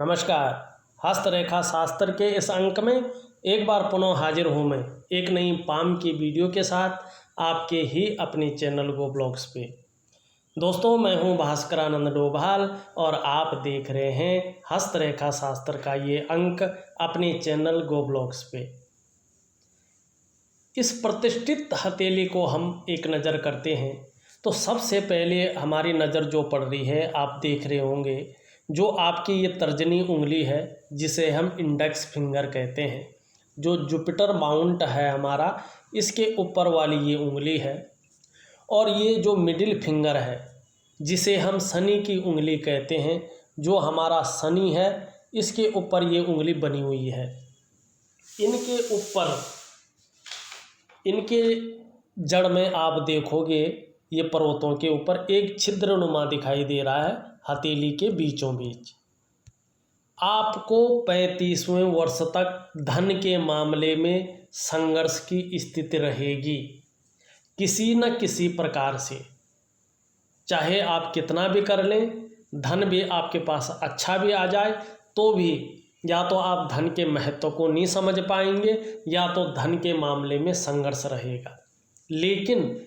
नमस्कार। हस्तरेखा शास्त्र के इस अंक में एक बार पुनः हाजिर हूँ मैं एक नई पाम की वीडियो के साथ आपके ही अपने चैनल गो ब्लॉग्स पे। दोस्तों, मैं हूँ भास्करानंद डोभाल और आप देख रहे हैं हस्तरेखा शास्त्र का ये अंक अपने चैनल गो ब्लॉग्स पे। इस प्रतिष्ठित हथेली को हम एक नज़र करते हैं तो सबसे पहले हमारी नज़र जो पड़ रही है, आप देख रहे होंगे, जो आपकी ये तर्जनी उंगली है जिसे हम इंडेक्स फिंगर कहते हैं, जो जुपिटर माउंट है हमारा, इसके ऊपर वाली ये उंगली है। और ये जो मिडिल फिंगर है जिसे हम शनि की उंगली कहते हैं, जो हमारा शनि है, इसके ऊपर ये उंगली बनी हुई है। इनके ऊपर, इनके जड़ में आप देखोगे ये पर्वतों के ऊपर एक छिद्रनुमा दिखाई दे रहा है हथेली के बीचों बीच। आपको 35वें वर्ष तक धन के मामले में संघर्ष की स्थिति रहेगी किसी न किसी प्रकार से। चाहे आप कितना भी कर लें, धन भी आपके पास अच्छा भी आ जाए तो भी या तो आप धन के महत्व को नहीं समझ पाएंगे या तो धन के मामले में संघर्ष रहेगा। लेकिन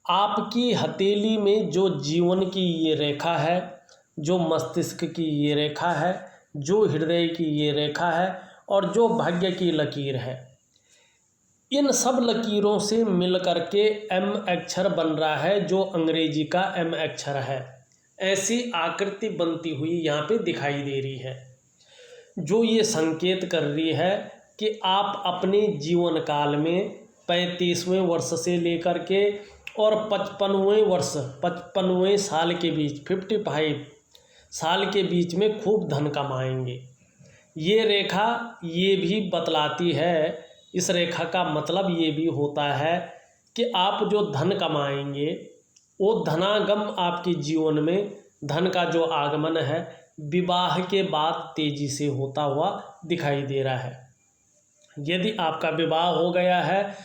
आपकी हथेली में जो जीवन की ये रेखा है, जो मस्तिष्क की ये रेखा है, जो हृदय की ये रेखा है और जो भाग्य की लकीर है, इन सब लकीरों से मिल कर के एम अक्षर बन रहा है, जो अंग्रेजी का एम अक्षर है। ऐसी आकृति बनती हुई यहाँ पे दिखाई दे रही है, जो ये संकेत कर रही है कि आप अपने जीवन काल में 35वें वर्ष से लेकर के और 55वें साल के बीच, 55 साल के बीच में खूब धन कमाएंगे। ये रेखा ये भी बतलाती है, इस रेखा का मतलब ये भी होता है कि आप जो धन कमाएंगे वो धनागम आपके जीवन में, धन का जो आगमन है विवाह के बाद तेजी से होता हुआ दिखाई दे रहा है। यदि आपका विवाह हो गया है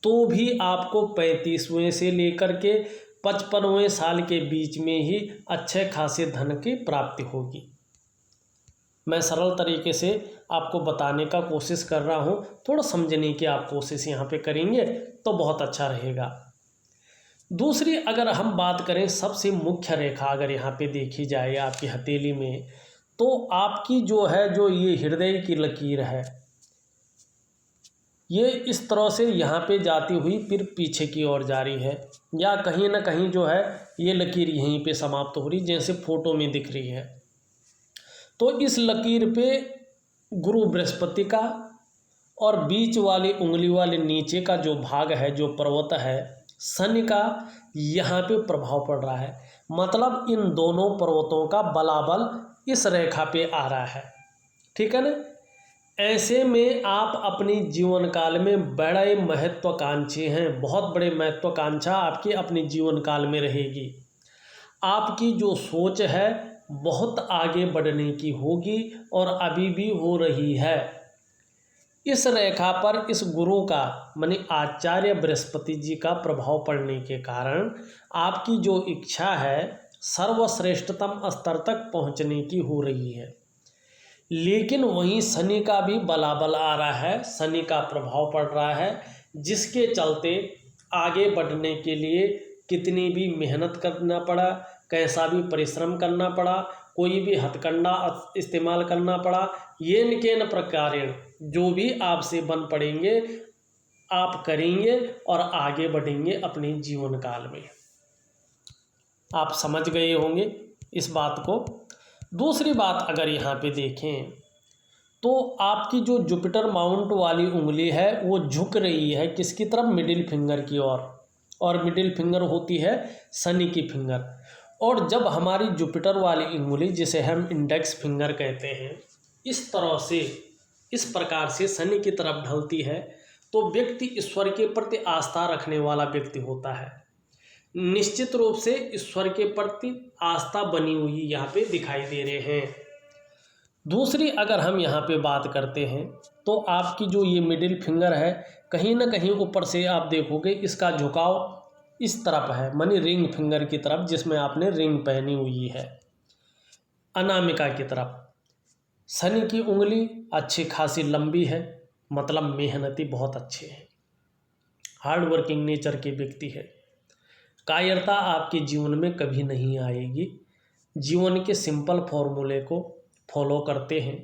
तो भी आपको 35वें से लेकर के 55वें साल के बीच में ही अच्छे खासे धन की प्राप्ति होगी। मैं सरल तरीके से आपको बताने का कोशिश कर रहा हूँ, थोड़ा समझने की आप कोशिश यहाँ पे करेंगे तो बहुत अच्छा रहेगा। दूसरी अगर हम बात करें, सबसे मुख्य रेखा अगर यहाँ पे देखी जाए आपकी हथेली में, तो आपकी जो है, जो ये हृदय की लकीर है, ये इस तरह से यहाँ पे जाती हुई फिर पीछे की ओर जा रही है, या कहीं ना कहीं जो है ये लकीर यहीं पे समाप्त हो रही, जैसे फोटो में दिख रही है। तो इस लकीर पे गुरु बृहस्पति का और बीच वाली उंगली वाले नीचे का जो भाग है, जो पर्वत है, शनि का यहाँ पे प्रभाव पड़ रहा है। मतलब इन दोनों पर्वतों का बलाबल इस रेखा पे आ रहा है, ठीक है ना। ऐसे में आप अपने जीवन काल में बड़े महत्वाकांक्षी हैं, बहुत बड़े महत्वाकांक्षा आपकी अपने जीवन काल में रहेगी। आपकी जो सोच है बहुत आगे बढ़ने की होगी और अभी भी हो रही है। इस रेखा पर इस गुरु का, माने आचार्य बृहस्पति जी का प्रभाव पड़ने के कारण आपकी जो इच्छा है सर्वश्रेष्ठतम स्तर तक पहुंचने की हो रही है। लेकिन वहीं शनि का भी बलाबल आ रहा है, शनि का प्रभाव पड़ रहा है, जिसके चलते आगे बढ़ने के लिए कितनी भी मेहनत करना पड़ा, कैसा भी परिश्रम करना पड़ा, कोई भी हथकंडा इस्तेमाल करना पड़ा, ये न प्रकारेण जो भी आपसे बन पड़ेंगे आप करेंगे और आगे बढ़ेंगे अपने जीवन काल में। आप समझ गए होंगे इस बात को। दूसरी बात अगर यहाँ पे देखें तो आपकी जो जुपिटर माउंट वाली उंगली है वो झुक रही है किसकी तरफ, मिडिल फिंगर की ओर, और मिडिल फिंगर होती है शनि की फिंगर। और जब हमारी जुपिटर वाली उंगली, जिसे हम इंडेक्स फिंगर कहते हैं, इस तरह से, इस प्रकार से शनि की तरफ ढलती है तो व्यक्ति ईश्वर के प्रति आस्था रखने वाला व्यक्ति होता है। निश्चित रूप से ईश्वर के प्रति आस्था बनी हुई यहाँ पे दिखाई दे रहे हैं। दूसरी अगर हम यहाँ पे बात करते हैं तो आपकी जो ये मिडिल फिंगर है, कहीं ना कहीं ऊपर से आप देखोगे इसका झुकाव इस तरफ है, मानी रिंग फिंगर की तरफ, जिसमें आपने रिंग पहनी हुई है, अनामिका की तरफ। शनि की उंगली अच्छी खासी लंबी है, मतलब मेहनती बहुत अच्छे हैं, हार्ड वर्किंग नेचर के व्यक्ति है। कायरता आपके जीवन में कभी नहीं आएगी। जीवन के सिंपल फॉर्मूले को फॉलो करते हैं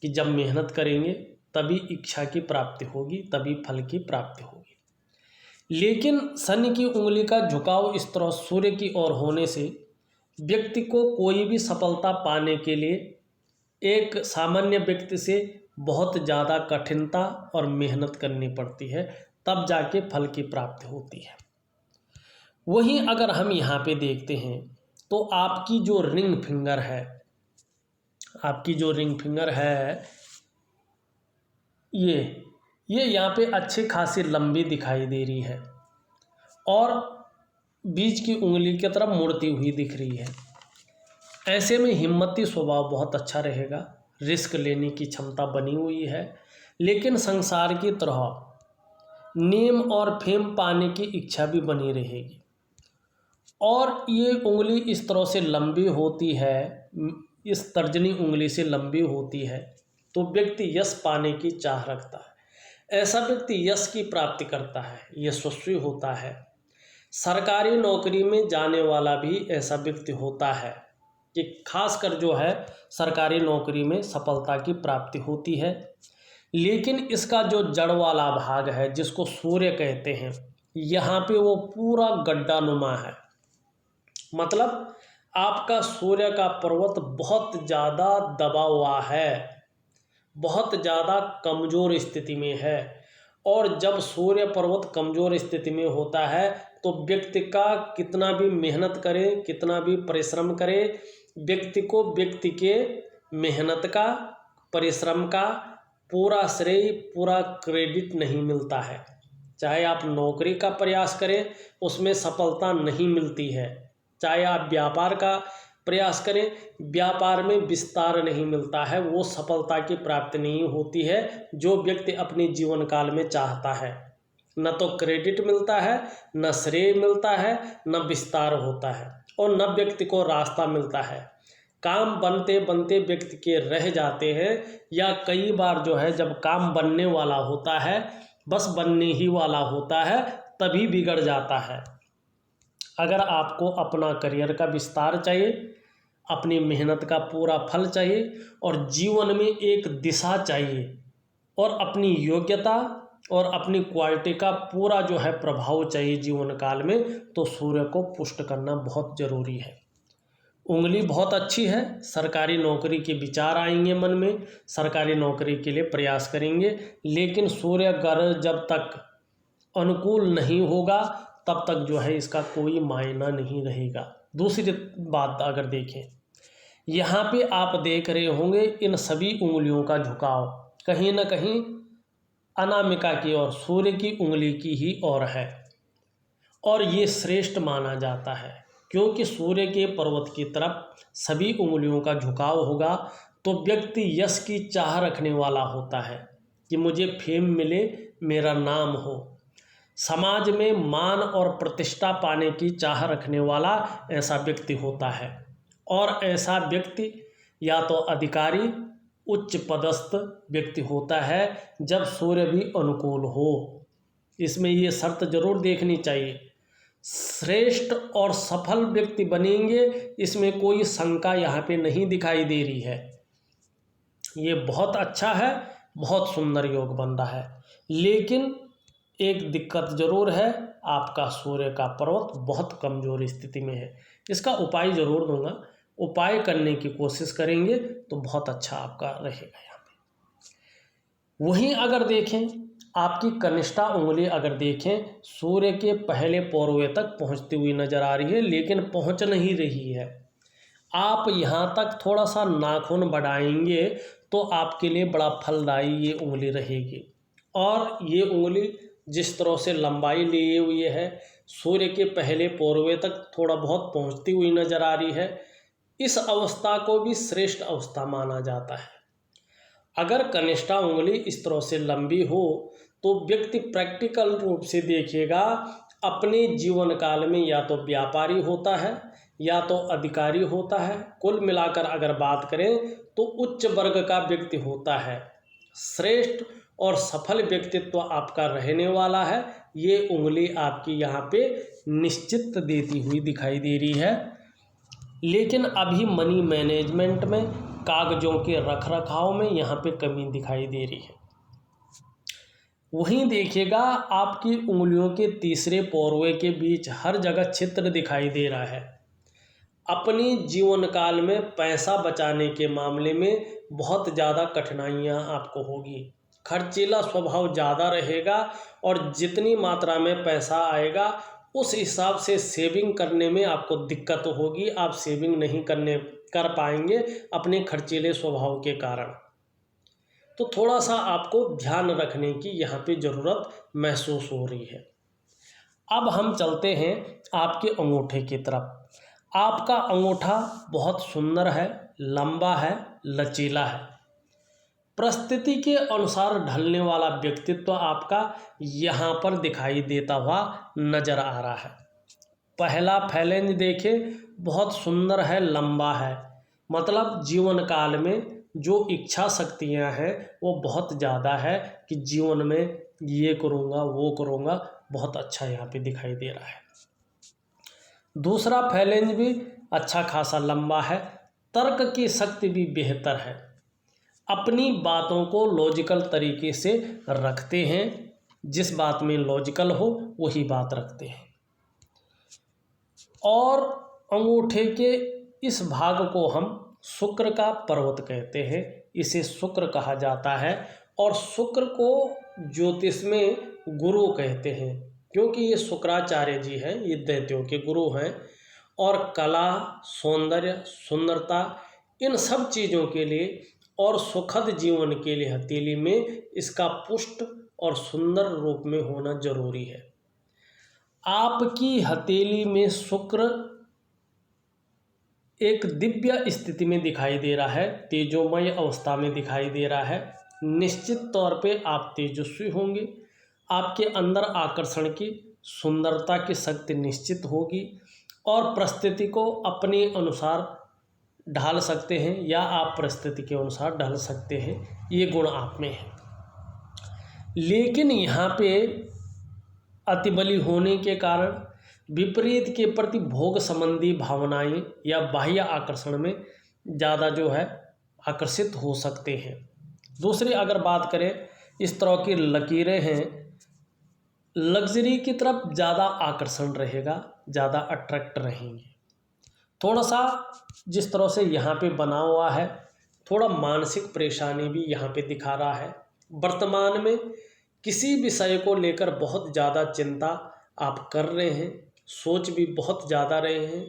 कि जब मेहनत करेंगे तभी इच्छा की प्राप्ति होगी, तभी फल की प्राप्ति होगी। लेकिन शनि की उंगली का झुकाव इस तरह सूर्य की ओर होने से व्यक्ति को कोई भी सफलता पाने के लिए एक सामान्य व्यक्ति से बहुत ज़्यादा कठिनता और मेहनत करनी पड़ती है, तब जाके फल की प्राप्ति होती है। वहीं अगर हम यहाँ पे देखते हैं तो आपकी जो रिंग फिंगर है, आपकी जो रिंग फिंगर है ये यहाँ पे अच्छी खासी लंबी दिखाई दे रही है और बीच की उंगली की तरफ मुड़ती हुई दिख रही है। ऐसे में हिम्मती स्वभाव बहुत अच्छा रहेगा, रिस्क लेने की क्षमता बनी हुई है, लेकिन संसार की तरह नेम और फेम पाने की इच्छा भी बनी रहेगी। और ये उंगली इस तरह से लंबी होती है, इस तर्जनी उंगली से लंबी होती है, तो व्यक्ति यश पाने की चाह रखता है। ऐसा व्यक्ति यश की प्राप्ति करता है, यशस्वी होता है। सरकारी नौकरी में जाने वाला भी ऐसा व्यक्ति होता है कि खासकर जो है सरकारी नौकरी में सफलता की प्राप्ति होती है। लेकिन इसका जो जड़ वाला भाग है, जिसको सूर्य कहते हैं, यहाँ पे वो पूरा गड्ढानुमा है। मतलब आपका सूर्य का पर्वत बहुत ज़्यादा दबा हुआ है, बहुत ज़्यादा कमज़ोर स्थिति में है। और जब सूर्य पर्वत कमज़ोर स्थिति में होता है तो व्यक्ति का कितना भी मेहनत करे, कितना भी परिश्रम करे, व्यक्ति को व्यक्ति के मेहनत का, परिश्रम का पूरा श्रेय, पूरा क्रेडिट नहीं मिलता है। चाहे आप नौकरी का प्रयास करें, उसमें सफलता नहीं मिलती है। चाहे आप व्यापार का प्रयास करें, व्यापार में विस्तार नहीं मिलता है, वो सफलता की प्राप्ति नहीं होती है जो व्यक्ति अपने जीवन काल में चाहता है। न तो क्रेडिट मिलता है, न श्रेय मिलता है, न विस्तार होता है, और न व्यक्ति को रास्ता मिलता है। काम बनते बनते व्यक्ति के रह जाते हैं, या कई बार जो है जब काम बनने वाला होता है, बस बनने ही वाला होता है, तभी बिगड़ जाता है। अगर आपको अपना करियर का विस्तार चाहिए, अपनी मेहनत का पूरा फल चाहिए, और जीवन में एक दिशा चाहिए, और अपनी योग्यता और अपनी क्वालिटी का पूरा जो है प्रभाव चाहिए जीवन काल में, तो सूर्य को पुष्ट करना बहुत ज़रूरी है। उंगली बहुत अच्छी है, सरकारी नौकरी के विचार आएंगे मन में, सरकारी नौकरी के लिए प्रयास करेंगे। लेकिन सूर्य ग्रह जब तक अनुकूल नहीं होगा तब तक जो है इसका कोई मायना नहीं रहेगा। दूसरी बात अगर देखें, यहाँ पे आप देख रहे होंगे इन सभी उंगलियों का झुकाव कहीं ना कहीं अनामिका की ओर, सूर्य की उंगली की ही ओर है, और ये श्रेष्ठ माना जाता है, क्योंकि सूर्य के पर्वत की तरफ सभी उंगलियों का झुकाव होगा तो व्यक्ति यश की चाह रखने वाला होता है कि मुझे फेम मिले, मेरा नाम हो। समाज में मान और प्रतिष्ठा पाने की चाह रखने वाला ऐसा व्यक्ति होता है, और ऐसा व्यक्ति या तो अधिकारी, उच्च पदस्थ व्यक्ति होता है जब सूर्य भी अनुकूल हो। इसमें ये शर्त जरूर देखनी चाहिए। श्रेष्ठ और सफल व्यक्ति बनेंगे, इसमें कोई शंका यहाँ पे नहीं दिखाई दे रही है। ये बहुत अच्छा है, बहुत सुंदर योग बन रहा है। लेकिन एक दिक्कत जरूर है, आपका सूर्य का पर्वत बहुत कमज़ोर स्थिति में है। इसका उपाय ज़रूर दूंगा, उपाय करने की कोशिश करेंगे तो बहुत अच्छा आपका रहेगा यहाँ पे। वहीं अगर देखें, आपकी कनिष्ठा उंगली अगर देखें, सूर्य के पहले पौरवे तक पहुँचती हुई नज़र आ रही है, लेकिन पहुँच नहीं रही है। आप यहाँ तक थोड़ा सा नाखून बढ़ाएंगे तो आपके लिए बड़ा फलदायी ये उंगली रहेगी। और ये उंगली जिस तरह से लंबाई लिए हुई है, सूर्य के पहले पौरवे तक थोड़ा बहुत पहुँचती हुई नज़र आ रही है, इस अवस्था को भी श्रेष्ठ अवस्था माना जाता है। अगर कनिष्ठा उंगली इस तरह से लंबी हो तो व्यक्ति प्रैक्टिकल रूप से देखिएगा, अपने जीवन काल में या तो व्यापारी होता है, या तो अधिकारी होता है। कुल मिलाकर अगर बात करें तो उच्च वर्ग का व्यक्ति होता है। श्रेष्ठ और सफल व्यक्तित्व आपका रहने वाला है। ये उंगली आपकी यहाँ पे निश्चित देती हुई दिखाई दे रही है। लेकिन अभी मनी मैनेजमेंट में, कागजों के रख रखाव में यहाँ पे कमी दिखाई दे रही है। वहीं देखिएगा आपकी उंगलियों के तीसरे पोरवे के बीच हर जगह छिद्र दिखाई दे रहा है। अपनी जीवन काल में पैसा बचाने के मामले में बहुत ज़्यादा कठिनाइयाँ आपको होगी। खर्चीला स्वभाव ज़्यादा रहेगा और जितनी मात्रा में पैसा आएगा उस हिसाब से सेविंग करने में आपको दिक्कत होगी। आप सेविंग नहीं कर पाएंगे अपने खर्चीले स्वभाव के कारण। तो थोड़ा सा आपको ध्यान रखने की यहाँ पे ज़रूरत महसूस हो रही है। अब हम चलते हैं आपके अंगूठे की तरफ। आपका अंगूठा बहुत सुंदर है, लंबा है, लचीला है। परिस्थिति के अनुसार ढलने वाला व्यक्तित्व आपका यहाँ पर दिखाई देता हुआ नजर आ रहा है। पहला फैलेंज देखिए, बहुत सुंदर है, लंबा है। मतलब जीवन काल में जो इच्छा शक्तियाँ हैं वो बहुत ज़्यादा है कि जीवन में ये करूँगा, वो करूँगा। बहुत अच्छा यहाँ पे दिखाई दे रहा है। दूसरा फैलेंज भी अच्छा खासा लंबा है। तर्क की शक्ति भी बेहतर है। अपनी बातों को लॉजिकल तरीके से रखते हैं। जिस बात में लॉजिकल हो वही बात रखते हैं। और अंगूठे के इस भाग को हम शुक्र का पर्वत कहते हैं। इसे शुक्र कहा जाता है और शुक्र को ज्योतिष में गुरु कहते हैं, क्योंकि ये शुक्राचार्य जी हैं, ये दैत्यों के गुरु हैं। और कला, सौंदर्य, सुंदरता, इन सब चीज़ों के लिए और सुखद जीवन के लिए हथेली में इसका पुष्ट और सुंदर रूप में होना जरूरी है। आपकी हथेली में शुक्र एक दिव्य स्थिति में दिखाई दे रहा है, तेजोमय अवस्था में दिखाई दे रहा है। निश्चित तौर पे आप तेजस्वी होंगे। आपके अंदर आकर्षण की, सुंदरता की शक्ति निश्चित होगी और परिस्थिति को अपने अनुसार ढाल सकते हैं या आप परिस्थिति के अनुसार ढल सकते हैं। ये गुण आप में है। लेकिन यहाँ पे अतिबली होने के कारण विपरीत के प्रति भोग संबंधी भावनाएं या बाह्य आकर्षण में ज़्यादा जो है आकर्षित हो सकते हैं। दूसरी अगर बात करें, इस तरह की लकीरें हैं, लग्जरी की तरफ ज़्यादा आकर्षण रहेगा, ज़्यादा अट्रैक्ट रहेंगे। थोड़ा सा जिस तरह से यहाँ पे बना हुआ है, थोड़ा मानसिक परेशानी भी यहाँ पे दिखा रहा है। वर्तमान में किसी विषय को लेकर बहुत ज़्यादा चिंता आप कर रहे हैं, सोच भी बहुत ज़्यादा रहे हैं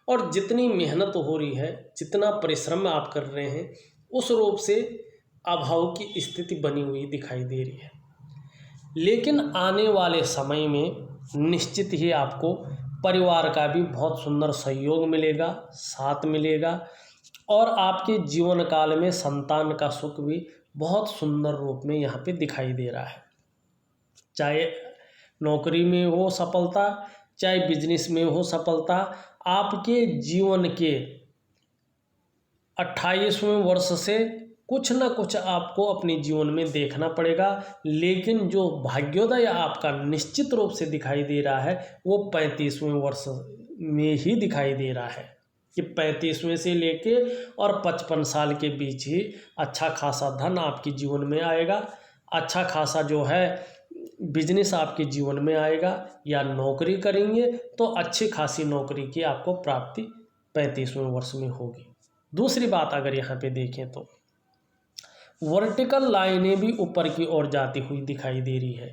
और जितनी मेहनत हो रही है, जितना परिश्रम आप कर रहे हैं, उस रूप से अभाव की स्थिति बनी हुई दिखाई दे रही है। लेकिन आने वाले समय में निश्चित ही आपको परिवार का भी बहुत सुंदर सहयोग मिलेगा, साथ मिलेगा और आपके जीवन काल में संतान का सुख भी बहुत सुंदर रूप में यहाँ पे दिखाई दे रहा है। चाहे नौकरी में हो सफलता, चाहे बिजनेस में हो सफलता, आपके जीवन के 28वें वर्ष से कुछ ना कुछ आपको अपने जीवन में देखना पड़ेगा। लेकिन जो भाग्योदय आपका निश्चित रूप से दिखाई दे रहा है वो 35वें वर्ष में ही दिखाई दे रहा है कि 35वें से लेके और 55 साल के बीच ही अच्छा खासा धन आपके जीवन में आएगा। अच्छा खासा जो है बिजनेस आपके जीवन में आएगा या नौकरी करेंगे तो अच्छी खासी नौकरी की आपको प्राप्ति 35वें वर्ष में होगी। दूसरी बात अगर यहाँ पे देखें तो वर्टिकल लाइनें भी ऊपर की ओर जाती हुई दिखाई दे रही है।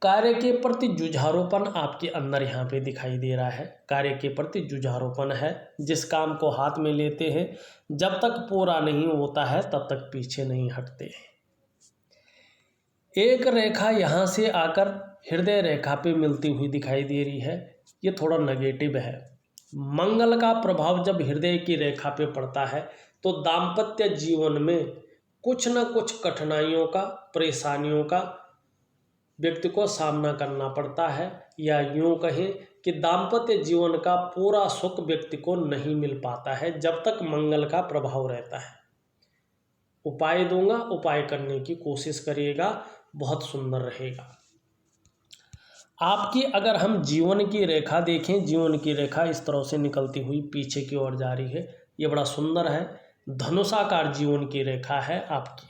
कार्य के प्रति जुझारूपन आपके अंदर यहाँ पे दिखाई दे रहा है। कार्य के प्रति जुझारूपन है। जिस काम को हाथ में लेते हैं जब तक पूरा नहीं होता है तब तक पीछे नहीं हटते हैं। एक रेखा यहाँ से आकर हृदय रेखा पे मिलती हुई दिखाई दे रही है। ये थोड़ा नेगेटिव है। मंगल का प्रभाव जब हृदय की रेखा पे पड़ता है तो दाम्पत्य जीवन में कुछ न कुछ कठिनाइयों का, परेशानियों का व्यक्ति को सामना करना पड़ता है, या यूँ कहें कि दाम्पत्य जीवन का पूरा सुख व्यक्ति को नहीं मिल पाता है जब तक मंगल का प्रभाव रहता है। उपाय दूंगा, उपाय करने की कोशिश करिएगा, बहुत सुंदर रहेगा। आपकी अगर हम जीवन की रेखा देखें, जीवन की रेखा इस तरह से निकलती हुई पीछे की ओर जा रही है। ये बड़ा सुंदर है, धनुषाकार जीवन की रेखा है आपकी।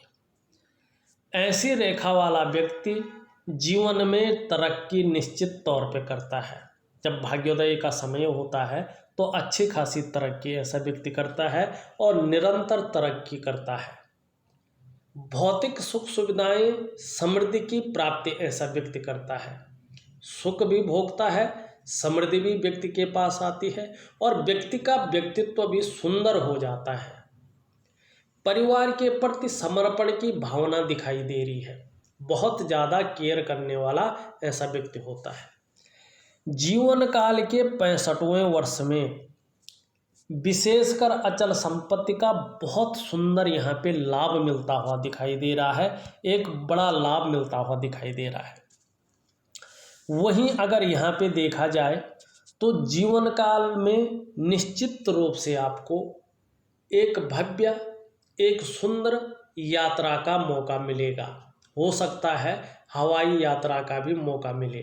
ऐसी रेखा वाला व्यक्ति जीवन में तरक्की निश्चित तौर पे करता है। जब भाग्योदय का समय होता है तो अच्छी खासी तरक्की ऐसा व्यक्ति करता है और निरंतर तरक्की करता है। भौतिक सुख सुविधाएं, समृद्धि की प्राप्ति ऐसा व्यक्ति करता है। सुख भी भोगता है, समृद्धि भी व्यक्ति के पास आती है और व्यक्ति का व्यक्तित्व भी सुंदर हो जाता है। परिवार के प्रति समर्पण की भावना दिखाई दे रही है। बहुत ज़्यादा केयर करने वाला ऐसा व्यक्ति होता है। जीवन काल के 65वें वर्ष में विशेषकर अचल संपत्ति का बहुत सुंदर यहाँ पे लाभ मिलता हुआ दिखाई दे रहा है। एक बड़ा लाभ मिलता हुआ दिखाई दे रहा है। वहीं अगर यहाँ पे देखा जाए तो जीवन काल में निश्चित रूप से आपको एक भव्य, एक सुंदर यात्रा का मौका मिलेगा। हो सकता है हवाई यात्रा का भी मौका मिले।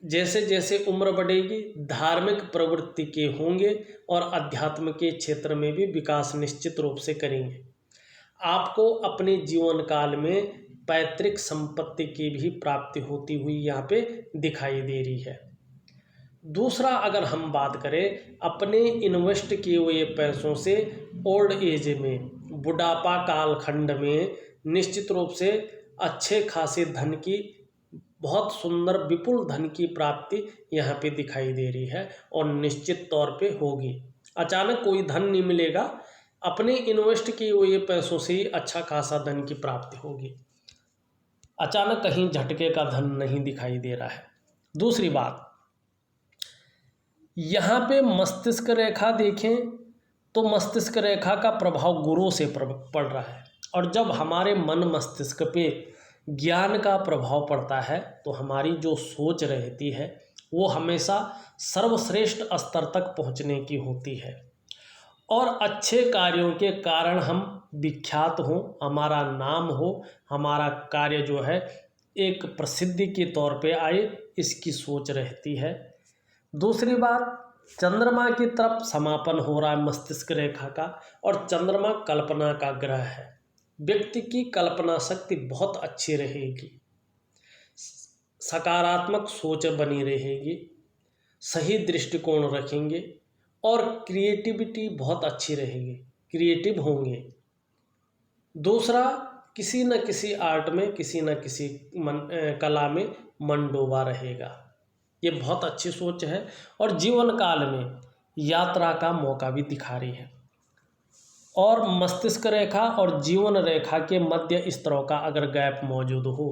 जैसे जैसे उम्र बढ़ेगी धार्मिक प्रवृत्ति के होंगे और अध्यात्म के क्षेत्र में भी विकास निश्चित रूप से करेंगे। आपको अपने जीवन काल में पैतृक संपत्ति की भी प्राप्ति होती हुई यहाँ पे दिखाई दे रही है। दूसरा, अगर हम बात करें अपने इन्वेस्ट किए हुए पैसों से ओल्ड एज में, बुढ़ापा काल खंड में निश्चित रूप से अच्छे खासे धन की, बहुत सुंदर विपुल धन की प्राप्ति यहाँ पे दिखाई दे रही है और निश्चित तौर पे होगी। अचानक कोई धन नहीं मिलेगा, अपने इन्वेस्ट किए हुए पैसों से ही अच्छा खासा धन की प्राप्ति होगी। अचानक कहीं झटके का धन नहीं दिखाई दे रहा है। दूसरी बात, यहाँ पे मस्तिष्क रेखा देखें तो मस्तिष्क रेखा का प्रभाव गुरु से पड़ रहा है और जब हमारे मन मस्तिष्क पे ज्ञान का प्रभाव पड़ता है तो हमारी जो सोच रहती है वो हमेशा सर्वश्रेष्ठ स्तर तक पहुंचने की होती है और अच्छे कार्यों के कारण हम विख्यात हों, हमारा नाम हो, हमारा कार्य जो है एक प्रसिद्धि के तौर पे आए, इसकी सोच रहती है। दूसरी बात, चंद्रमा की तरफ समापन हो रहा है मस्तिष्क रेखा का और चंद्रमा कल्पना का ग्रह है। व्यक्ति की कल्पना शक्ति बहुत अच्छी रहेगी, सकारात्मक सोच बनी रहेगी, सही दृष्टिकोण रखेंगे और क्रिएटिविटी बहुत अच्छी रहेगी, क्रिएटिव होंगे। दूसरा, किसी न किसी आर्ट में, किसी न किसी कला में मन डूबा रहेगा। ये बहुत अच्छी सोच है और जीवन काल में यात्रा का मौका भी दिखा रही है। और मस्तिष्क रेखा और जीवन रेखा के मध्य इस तरह का अगर गैप मौजूद हो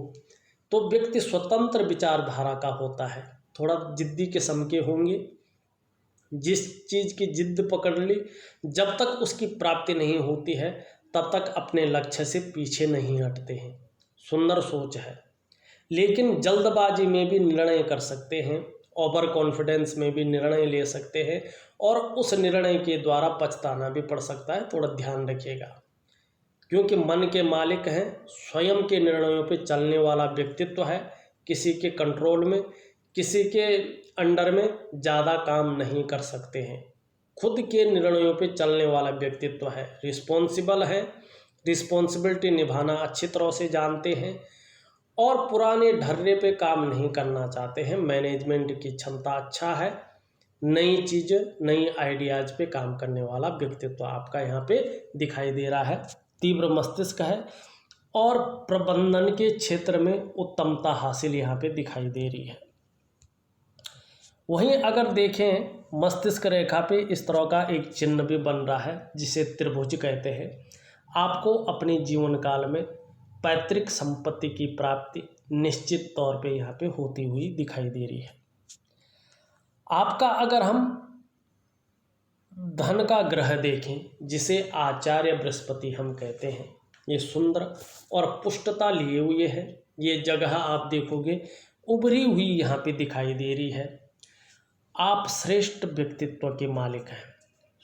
तो व्यक्ति स्वतंत्र विचारधारा का होता है, थोड़ा जिद्दी किस्म के होंगे। जिस चीज़ की जिद्द पकड़ ली, जब तक उसकी प्राप्ति नहीं होती है तब तक अपने लक्ष्य से पीछे नहीं हटते हैं। सुंदर सोच है, लेकिन जल्दबाजी में भी निर्णय कर सकते हैं, ओवर कॉन्फिडेंस में भी निर्णय ले सकते हैं और उस निर्णय के द्वारा पछताना भी पड़ सकता है। थोड़ा ध्यान रखिएगा, क्योंकि मन के मालिक हैं, स्वयं के निर्णयों पे चलने वाला व्यक्तित्व है, किसी के कंट्रोल में, किसी के अंडर में ज़्यादा काम नहीं कर सकते हैं, खुद के निर्णयों पे चलने वाला व्यक्तित्व है, रिस्पॉन्सिबल है, रिस्पॉन्सिबिलिटी निभाना अच्छी तरह से जानते हैं और पुराने ढर्रे पे काम नहीं करना चाहते हैं। मैनेजमेंट की क्षमता अच्छा है, नई चीज़, नई आइडियाज़ पे काम करने वाला व्यक्तित्व आपका यहाँ पे दिखाई दे रहा है। तीव्र मस्तिष्क है और प्रबंधन के क्षेत्र में उत्तमता हासिल यहाँ पे दिखाई दे रही है। वहीं अगर देखें मस्तिष्क रेखा पे इस तरह का एक चिन्ह भी बन रहा है जिसे त्रिभुज कहते हैं। आपको अपने जीवन काल में पैतृक संपत्ति की प्राप्ति निश्चित तौर पे यहाँ पे होती हुई दिखाई दे रही है। आपका अगर हम धन का ग्रह देखें जिसे आचार्य बृहस्पति हम कहते हैं, ये सुंदर और पुष्टता लिए हुए है। ये जगह आप देखोगे उभरी हुई यहाँ पे दिखाई दे रही है। आप श्रेष्ठ व्यक्तित्व के मालिक हैं।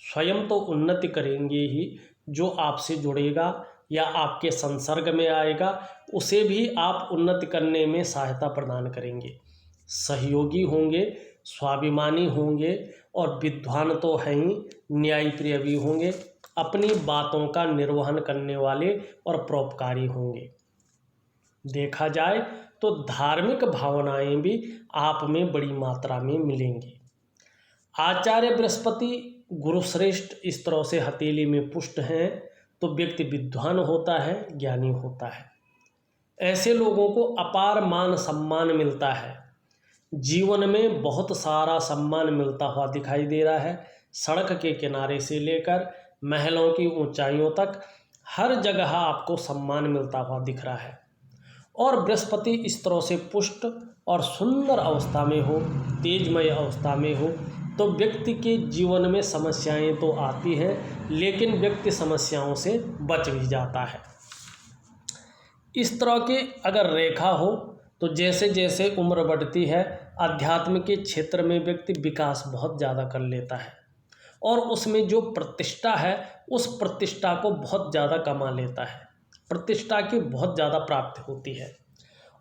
स्वयं तो उन्नति करेंगे ही, जो आपसे जुड़ेगा या आपके संसर्ग में आएगा उसे भी आप उन्नति करने में सहायता प्रदान करेंगे। सहयोगी होंगे, स्वाभिमानी होंगे और विद्वान तो हैं ही, न्यायप्रिय भी होंगे, अपनी बातों का निर्वहन करने वाले और परोपकारी होंगे। देखा जाए तो धार्मिक भावनाएं भी आप में बड़ी मात्रा में मिलेंगी। आचार्य बृहस्पति गुरुश्रेष्ठ इस तरह से हथेली में पुष्ट हैं तो व्यक्ति विद्वान होता है, ज्ञानी होता है। ऐसे लोगों को अपार मान सम्मान मिलता है। जीवन में बहुत सारा सम्मान मिलता हुआ दिखाई दे रहा है। सड़क के किनारे से लेकर महलों की ऊंचाइयों तक हर जगह आपको सम्मान मिलता हुआ दिख रहा है। और बृहस्पति इस तरह से पुष्ट और सुंदर अवस्था में हो, तेजमय अवस्था में हो, तो व्यक्ति के जीवन में समस्याएं तो आती हैं, लेकिन व्यक्ति समस्याओं से बच भी जाता है। इस तरह की अगर रेखा हो तो जैसे जैसे उम्र बढ़ती है, अध्यात्म के क्षेत्र में व्यक्ति विकास बहुत ज़्यादा कर लेता है और उसमें जो प्रतिष्ठा है उस प्रतिष्ठा को बहुत ज़्यादा कमा लेता है। प्रतिष्ठा की बहुत ज़्यादा प्राप्ति होती है।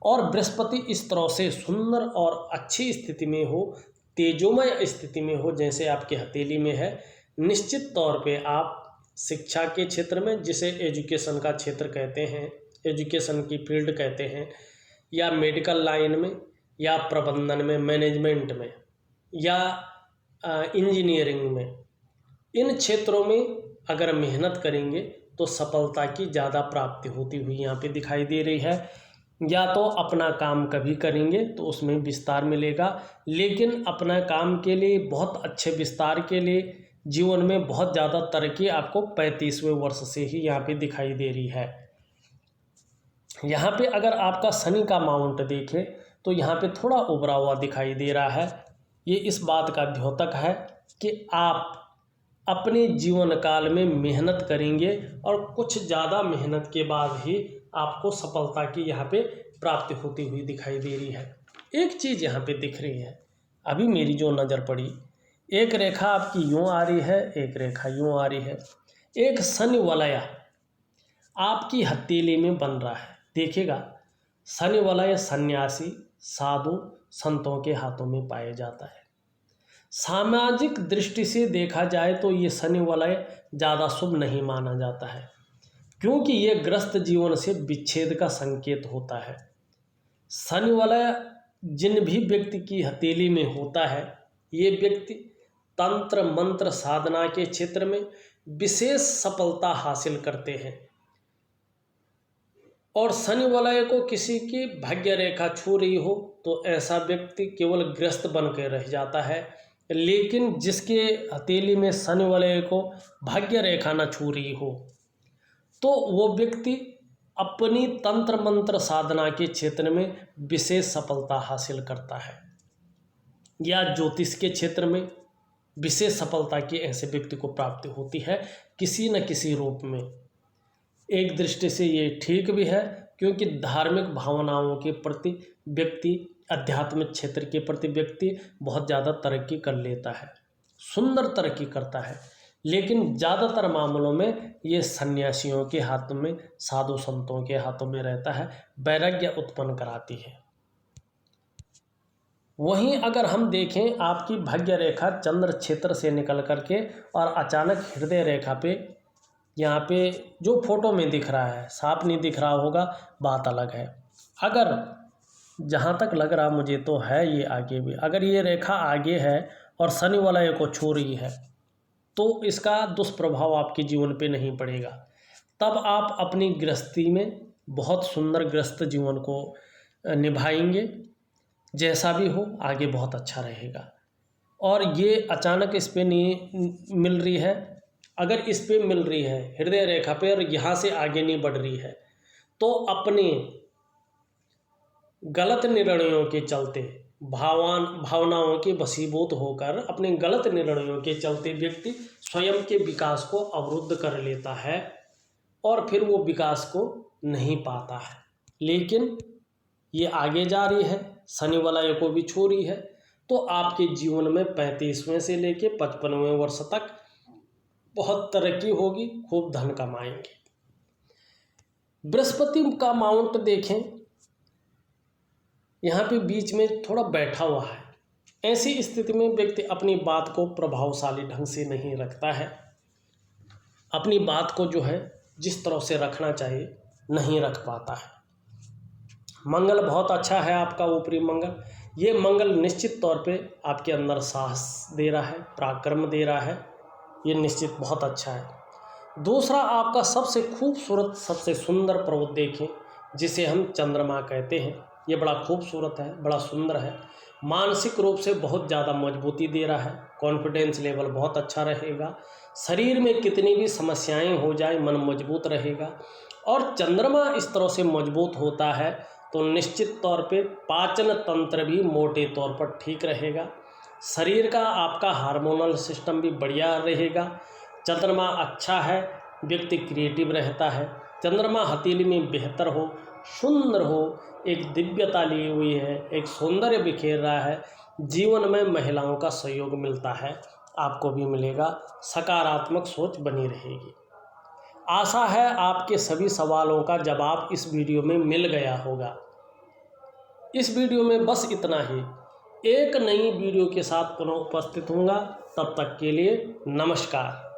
और बृहस्पति इस तरह से सुंदर और अच्छी स्थिति में हो, तेजोमय स्थिति में हो, जैसे आपके हथेली में है, निश्चित तौर पे आप शिक्षा के क्षेत्र में, जिसे एजुकेशन का क्षेत्र कहते हैं, एजुकेशन की फील्ड कहते हैं, या मेडिकल लाइन में, या प्रबंधन में, मैनेजमेंट में, या इंजीनियरिंग में, इन क्षेत्रों में अगर मेहनत करेंगे तो सफलता की ज़्यादा प्राप्ति होती हुई यहाँ पे दिखाई दे रही है। या तो अपना काम कभी करेंगे तो उसमें विस्तार मिलेगा, लेकिन अपना काम के लिए बहुत अच्छे विस्तार के लिए जीवन में बहुत ज़्यादा तरक्की आपको 35वें वर्ष से ही यहाँ पे दिखाई दे रही है। यहाँ पे अगर आपका शनि का माउंट देखें तो यहाँ पे थोड़ा उभरा हुआ दिखाई दे रहा है। ये इस बात का द्योतक है कि आप अपने जीवन काल में मेहनत करेंगे और कुछ ज़्यादा मेहनत के बाद ही आपको सफलता की यहाँ पे प्राप्ति होती हुई दिखाई दे रही है। एक चीज़ यहाँ पे दिख रही है, अभी मेरी जो नज़र पड़ी, एक रेखा आपकी यूँ आ रही है, एक रेखा यूँ आ रही है। एक शनि वलय आपकी हथेली में बन रहा है। देखिएगा, शनि वलय सन्यासी, साधु, संतों के हाथों में पाया जाता है। सामाजिक दृष्टि से देखा जाए तो ये शनि वलय ज़्यादा शुभ नहीं माना जाता है, क्योंकि ये ग्रस्त जीवन से विच्छेद का संकेत होता है। शनि वलय जिन भी व्यक्ति की हथेली में होता है, ये व्यक्ति तंत्र मंत्र साधना के क्षेत्र में विशेष सफलता हासिल करते हैं। और शनि वलय को किसी की भाग्य रेखा छू रही हो तो ऐसा व्यक्ति केवल ग्रस्त बन के रह जाता है, लेकिन जिसके हथेली में शनि वलय को भाग्य रेखा न छू रही हो तो वो व्यक्ति अपनी तंत्र मंत्र साधना के क्षेत्र में विशेष सफलता हासिल करता है, या ज्योतिष के क्षेत्र में विशेष सफलता की ऐसे व्यक्ति को प्राप्ति होती है किसी न किसी रूप में। एक दृष्टि से ये ठीक भी है, क्योंकि धार्मिक भावनाओं के प्रति व्यक्ति, आध्यात्मिक क्षेत्र के प्रति व्यक्ति बहुत ज़्यादा तरक्की कर लेता है, सुंदर तरक्की करता है। लेकिन ज़्यादातर मामलों में ये सन्यासियों के हाथों में, साधु संतों के हाथों में रहता है, वैराग्य उत्पन्न कराती है। वहीं अगर हम देखें आपकी भाग्य रेखा चंद्र क्षेत्र से निकल करके और अचानक हृदय रेखा पे, यहाँ पे जो फोटो में दिख रहा है, साफ नहीं दिख रहा होगा, बात अलग है। अगर जहाँ तक लग रहा मुझे तो है ये आगे भी, अगर ये रेखा आगे है और शनि वलय को छू रही है तो इसका दुष्प्रभाव आपके जीवन पे नहीं पड़ेगा। तब आप अपनी गृहस्थी में बहुत सुंदर गृहस्थ जीवन को निभाएंगे। जैसा भी हो आगे बहुत अच्छा रहेगा। और ये अचानक इस पे नहीं मिल रही है, अगर इस पे मिल रही है हृदय रेखा पे और यहाँ से आगे नहीं बढ़ रही है तो अपने गलत निर्णयों के चलते, भावनाओं के वशीभूत होकर अपने गलत निर्णयों के चलते व्यक्ति स्वयं के विकास को अवरुद्ध कर लेता है और फिर वो विकास को नहीं पाता है। लेकिन ये आगे जा रही है, शनि वलय को भी छू रही है, तो आपके जीवन में 35वें से लेके 55वें वर्ष तक बहुत तरक्की होगी, खूब धन कमाएंगे। बृहस्पति का माउंट देखें, यहाँ पे बीच में थोड़ा बैठा हुआ है। ऐसी स्थिति में व्यक्ति अपनी बात को प्रभावशाली ढंग से नहीं रखता है, अपनी बात को जो है जिस तरह से रखना चाहिए नहीं रख पाता है। मंगल बहुत अच्छा है आपका ऊपरी मंगल। ये मंगल निश्चित तौर पे आपके अंदर साहस दे रहा है, पराक्रम दे रहा है, ये निश्चित बहुत अच्छा है। दूसरा, आपका सबसे खूबसूरत, सबसे सुंदर पर्वत देखें, जिसे हम चंद्रमा कहते हैं। ये बड़ा खूबसूरत है, बड़ा सुंदर है, मानसिक रूप से बहुत ज़्यादा मजबूती दे रहा है, कॉन्फिडेंस लेवल बहुत अच्छा रहेगा, शरीर में कितनी भी समस्याएं हो जाए मन मजबूत रहेगा। और चंद्रमा इस तरह से मजबूत होता है तो निश्चित तौर पे पाचन तंत्र भी मोटे तौर पर ठीक रहेगा, शरीर का आपका हार्मोनल सिस्टम भी बढ़िया रहेगा। चंद्रमा अच्छा है, व्यक्ति क्रिएटिव रहता है। चंद्रमा हथेली में बेहतर हो, सुंदर हो, एक दिव्यता ली हुई है, एक सौंदर्य बिखेर रहा है, जीवन में महिलाओं का सहयोग मिलता है, आपको भी मिलेगा, सकारात्मक सोच बनी रहेगी। आशा है आपके सभी सवालों का जवाब इस वीडियो में मिल गया होगा। इस वीडियो में बस इतना ही। एक नई वीडियो के साथ पुनः उपस्थित होऊंगा, तब तक के लिए नमस्कार।